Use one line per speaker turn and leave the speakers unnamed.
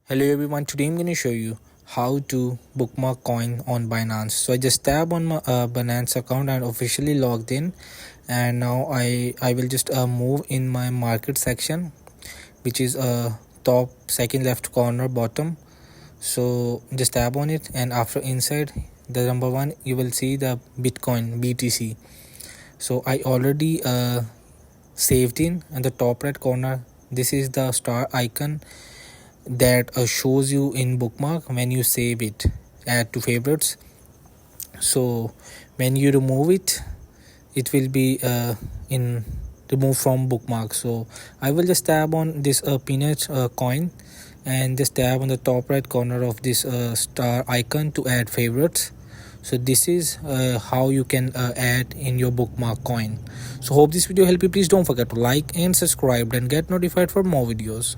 Hello everyone, today I'm going to show you how to bookmark coin on Binance. So I just tap on my Binance account and officially logged in, and now I will just move in my market section, which is top second left corner bottom. So just tap on it, and after inside the number one you will see the Bitcoin BTC. So I already saved in the top right corner. This is the star icon that shows you in bookmark when you save it, add to favorites. So when you remove it, it will be in remove from bookmark. So I will just tap on this peanut coin and just tap on the top right corner of this star icon to add favorites. So this is how you can add in your bookmark coin. So hope this video help you. Please don't forget to like and subscribe and get notified for more videos.